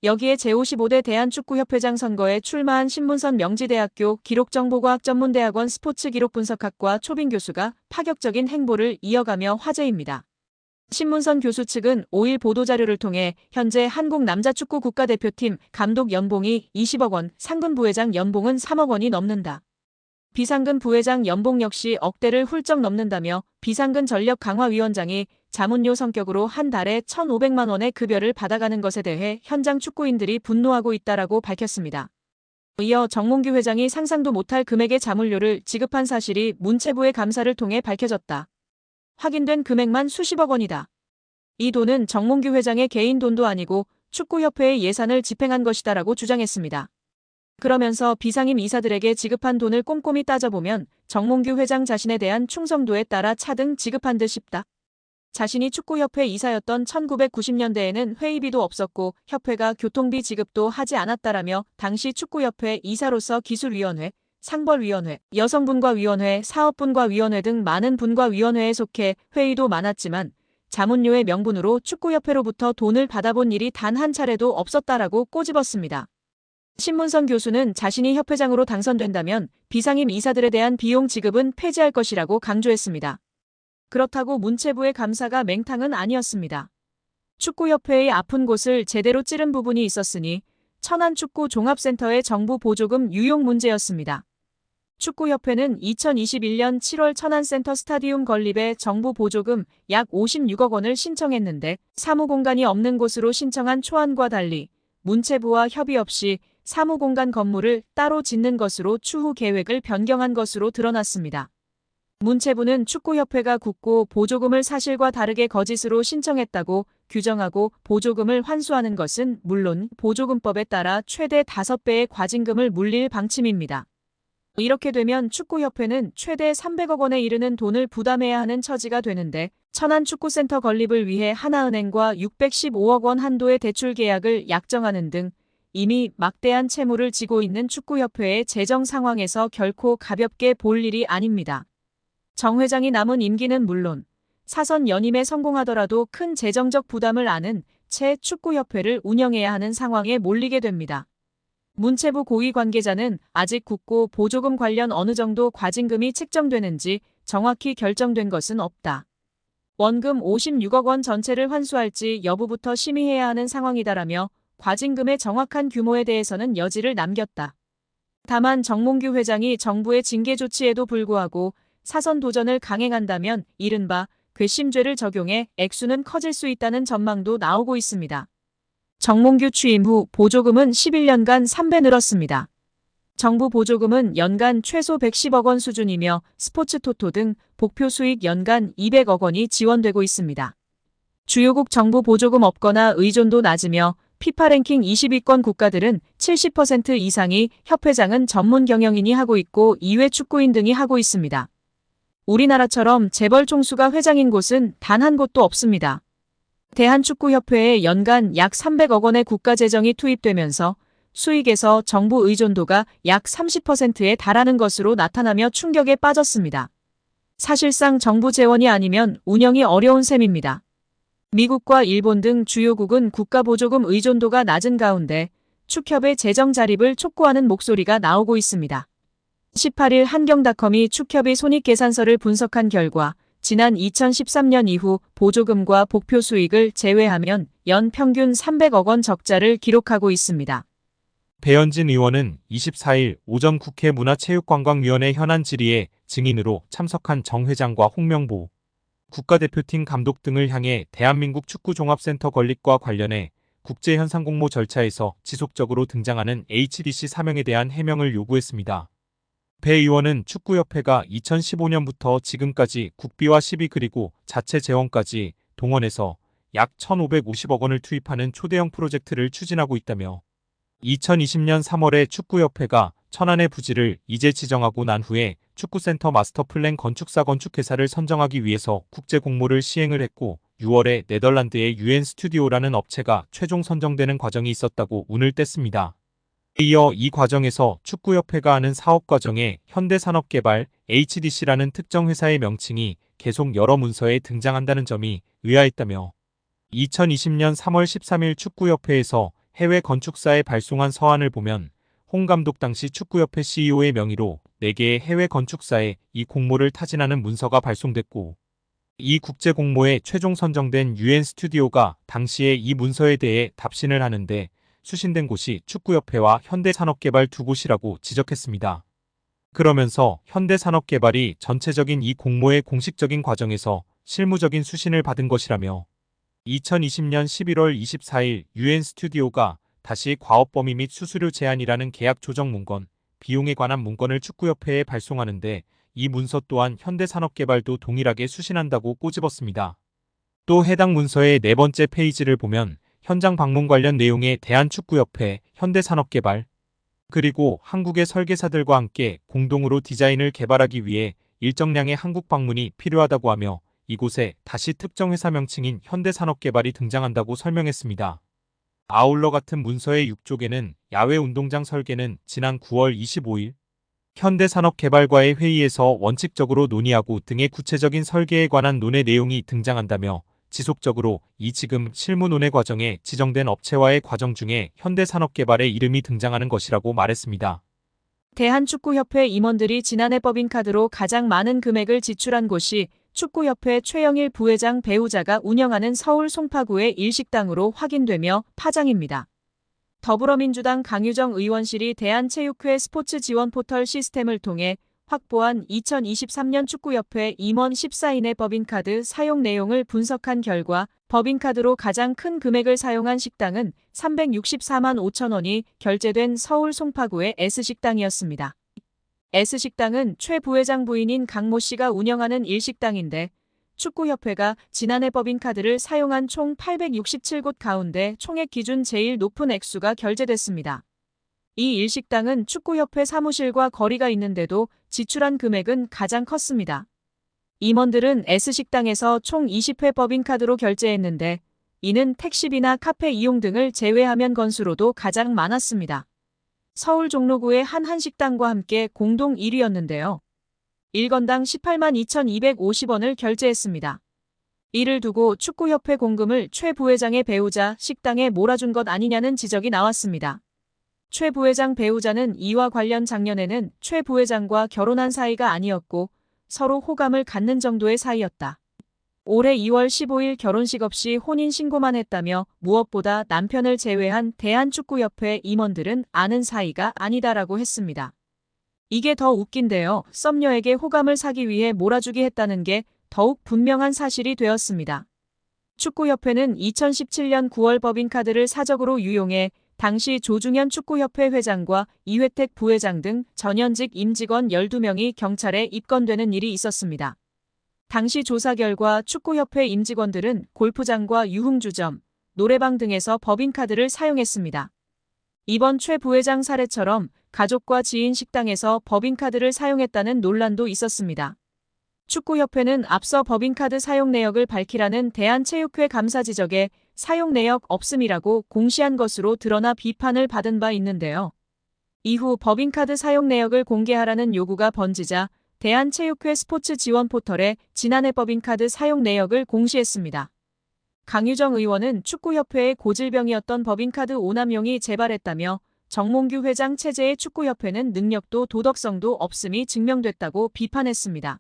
여기에 제55대 대한축구협회장 선거에 출마한 신문선 명지대학교 기록정보과학전문대학원 스포츠기록분석학과 초빙 교수가 파격적인 행보를 이어가며 화제입니다. 신문선 교수 측은 5일 보도자료를 통해 현재 한국 남자축구 국가대표팀 감독 연봉이 20억 원, 상근 부회장 연봉은 3억 원이 넘는다. 비상근 부회장 연봉 역시 억대를 훌쩍 넘는다며 비상근 전력강화위원장이 자문료 성격으로 한 달에 1,500만 원의 급여를 받아가는 것에 대해 현장 축구인들이 분노하고 있다라고 밝혔습니다. 이어 정몽규 회장이 상상도 못할 금액의 자문료를 지급한 사실이 문체부의 감사를 통해 밝혀졌다. 확인된 금액만 수십억 원이다. 이 돈은 정몽규 회장의 개인 돈도 아니고 축구협회의 예산을 집행한 것이다라고 주장했습니다. 그러면서 비상임 이사들에게 지급한 돈을 꼼꼼히 따져보면 정몽규 회장 자신에 대한 충성도에 따라 차등 지급한 듯 싶다. 자신이 축구협회 이사였던 1990년대에는 회의비도 없었고 협회가 교통비 지급도 하지 않았다라며 당시 축구협회 이사로서 기술위원회, 상벌위원회, 여성분과위원회, 사업분과위원회 등 많은 분과위원회에 속해 회의도 많았지만 자문료의 명분으로 축구협회로부터 돈을 받아본 일이 단 한 차례도 없었다라고 꼬집었습니다. 신문선 교수는 자신이 협회장으로 당선된다면 비상임 이사들에 대한 비용 지급은 폐지할 것이라고 강조했습니다. 그렇다고 문체부의 감사가 맹탕은 아니었습니다. 축구협회의 아픈 곳을 제대로 찌른 부분이 있었으니 천안축구종합센터의 정부 보조금 유용 문제였습니다. 축구협회는 2021년 7월 천안센터 스타디움 건립에 정부 보조금 약 56억 원을 신청했는데 사무공간이 없는 곳으로 신청한 초안과 달리 문체부와 협의 없이 사무공간 건물을 따로 짓는 것으로 추후 계획을 변경한 것으로 드러났습니다. 문체부는 축구협회가 굳고 보조금을 사실과 다르게 거짓으로 신청했다고 규정하고 보조금을 환수하는 것은 물론 보조금법에 따라 최대 5배의 과징금을 물릴 방침입니다. 이렇게 되면 축구협회는 최대 300억 원에 이르는 돈을 부담해야 하는 처지가 되는데 천안축구센터 건립을 위해 하나은행과 615억 원 한도의 대출 계약을 약정하는 등 이미 막대한 채무를 지고 있는 축구협회의 재정 상황에서 결코 가볍게 볼 일이 아닙니다. 정 회장이 남은 임기는 물론 사선 연임에 성공하더라도 큰 재정적 부담을 안은 채 축구협회를 운영해야 하는 상황에 몰리게 됩니다. 문체부 고위 관계자는 아직 굳고 보조금 관련 어느 정도 과징금이 책정되는지 정확히 결정된 것은 없다. 원금 56억 원 전체를 환수할지 여부부터 심의해야 하는 상황이다라며 과징금의 정확한 규모에 대해서는 여지를 남겼다. 다만 정몽규 회장이 정부의 징계 조치에도 불구하고 사선 도전을 강행한다면 이른바 괘씸죄를 적용해 액수는 커질 수 있다는 전망도 나오고 있습니다. 정몽규 취임 후 보조금은 11년간 3배 늘었습니다. 정부 보조금은 연간 최소 110억 원 수준이며 스포츠 토토 등 복표 수익 연간 200억 원이 지원되고 있습니다. 주요국 정부 보조금 없거나 의존도 낮으며 피파 랭킹 20위권 국가들은 70% 이상이 협회장은 전문 경영인이 하고 있고 이외 축구인 등이 하고 있습니다. 우리나라처럼 재벌 총수가 회장인 곳은 단 한 곳도 없습니다. 대한축구협회에 연간 약 300억 원의 국가재정이 투입되면서 수익에서 정부 의존도가 약 30%에 달하는 것으로 나타나며 충격에 빠졌습니다. 사실상 정부 재원이 아니면 운영이 어려운 셈입니다. 미국과 일본 등 주요국은 국가보조금 의존도가 낮은 가운데 축협의 재정 자립을 촉구하는 목소리가 나오고 있습니다. 18일 한경닷컴이 축협의 손익계산서를 분석한 결과 지난 2013년 이후 보조금과 복표 수익을 제외하면 연 평균 300억 원 적자를 기록하고 있습니다. 배현진 의원은 24일 오전 국회 문화체육관광위원회 현안 질의에 증인으로 참석한 정 회장과 홍명보 국가대표팀 감독 등을 향해 대한민국 축구종합센터 건립과 관련해 국제현상공모 절차에서 지속적으로 등장하는 HDC 사명에 대한 해명을 요구했습니다. 배 의원은 축구협회가 2015년부터 지금까지 국비와 시비 그리고 자체 재원까지 동원해서 약 1,550억 원을 투입하는 초대형 프로젝트를 추진하고 있다며 2020년 3월에 축구협회가 천안의 부지를 이제 지정하고 난 후에 축구센터 마스터플랜 건축사 건축회사를 선정하기 위해서 국제공모를 시행을 했고 6월에 네덜란드의 UN 스튜디오라는 업체가 최종 선정되는 과정이 있었다고 운을 뗐습니다. 이어 이 과정에서 축구협회가 하는 사업 과정에 현대산업개발 HDC라는 특정 회사의 명칭이 계속 여러 문서에 등장한다는 점이 의아했다며 2020년 3월 13일 축구협회에서 해외 건축사에 발송한 서한을 보면 홍 감독 당시 축구협회 CEO의 명의로 4개의 해외 건축사에 이 공모를 타진하는 문서가 발송됐고, 이 국제 공모에 최종 선정된 UN 스튜디오가 당시에 이 문서에 대해 답신을 하는데 수신된 곳이 축구협회와 현대산업개발 두 곳이라고 지적했습니다. 그러면서 현대산업개발이 전체적인 이 공모의 공식적인 과정에서 실무적인 수신을 받은 것이라며 2020년 11월 24일 UN 스튜디오가 다시 과업범위 및 수수료 제한이라는 계약 조정 문건, 비용에 관한 문건을 축구협회에 발송하는데 이 문서 또한 현대산업개발도 동일하게 수신한다고 꼬집었습니다. 또 해당 문서의 4번째 페이지를 보면 현장 방문 관련 내용에 대한축구협회, 현대산업개발, 그리고 한국의 설계사들과 함께 공동으로 디자인을 개발하기 위해 일정량의 한국 방문이 필요하다고 하며 이곳에 다시 특정 회사 명칭인 현대산업개발이 등장한다고 설명했습니다. 아울러 같은 문서의 6쪽에는 야외 운동장 설계는 지난 9월 25일 현대산업개발과의 회의에서 원칙적으로 논의하고 등의 구체적인 설계에 관한 논의 내용이 등장한다며 지속적으로 이 지금 실무 논의 과정에 지정된 업체와의 과정 중에 현대산업개발의 이름이 등장하는 것이라고 말했습니다. 대한축구협회 임원들이 지난해 법인카드로 가장 많은 금액을 지출한 곳이 축구협회 최영일 부회장 배우자가 운영하는 서울 송파구의 일식당으로 확인되며 파장입니다. 더불어민주당 강유정 의원실이 대한체육회 스포츠 지원 포털 시스템을 통해 확보한 2023년 축구협회 임원 14인의 법인카드 사용 내용을 분석한 결과 법인카드로 가장 큰 금액을 사용한 식당은 364만 5천 원이 결제된 서울 송파구의 S식당이었습니다. S식당은 최 부회장 부인인 강모 씨가 운영하는 일식당인데 축구협회가 지난해 법인카드를 사용한 총 867곳 가운데 총액 기준 제일 높은 액수가 결제됐습니다. 이 일식당은 축구협회 사무실과 거리가 있는데도 지출한 금액은 가장 컸습니다. 임원들은 S식당에서 총 20회 법인카드로 결제했는데 이는 택시비나 카페 이용 등을 제외하면 건수로도 가장 많았습니다. 서울 종로구의 한 한식당과 함께 공동 1위였는데요. 1건당 18만 2,250원을 결제했습니다. 이를 두고 축구협회 공금을 최 부회장의 배우자 식당에 몰아준 것 아니냐는 지적이 나왔습니다. 최 부회장 배우자는 이와 관련 작년에는 최 부회장과 결혼한 사이가 아니었고 서로 호감을 갖는 정도의 사이였다. 올해 2월 15일 결혼식 없이 혼인신고만 했다며 무엇보다 남편을 제외한 대한축구협회 임원들은 아는 사이가 아니다라고 했습니다. 이게 더 웃긴데요. 썸녀에게 호감을 사기 위해 몰아주기 했다는 게 더욱 분명한 사실이 되었습니다. 축구협회는 2017년 9월 법인카드를 사적으로 유용해 당시 조중현 축구협회 회장과 이회택 부회장 등 전현직 임직원 12명이 경찰에 입건되는 일이 있었습니다. 당시 조사 결과 축구협회 임직원들은 골프장과 유흥주점, 노래방 등에서 법인카드를 사용했습니다. 이번 최 부회장 사례처럼 가족과 지인 식당에서 법인카드를 사용했다는 논란도 있었습니다. 축구협회는 앞서 법인카드 사용 내역을 밝히라는 대한체육회 감사 지적에 사용 내역 없음이라고 공시한 것으로 드러나 비판을 받은 바 있는데요. 이후 법인카드 사용 내역을 공개하라는 요구가 번지자 대한체육회 스포츠 지원 포털에 지난해 법인카드 사용 내역을 공시했습니다. 강유정 의원은 축구협회의 고질병이었던 법인카드 오남용이 재발했다며 정몽규 회장 체제의 축구협회는 능력도 도덕성도 없음이 증명됐다고 비판했습니다.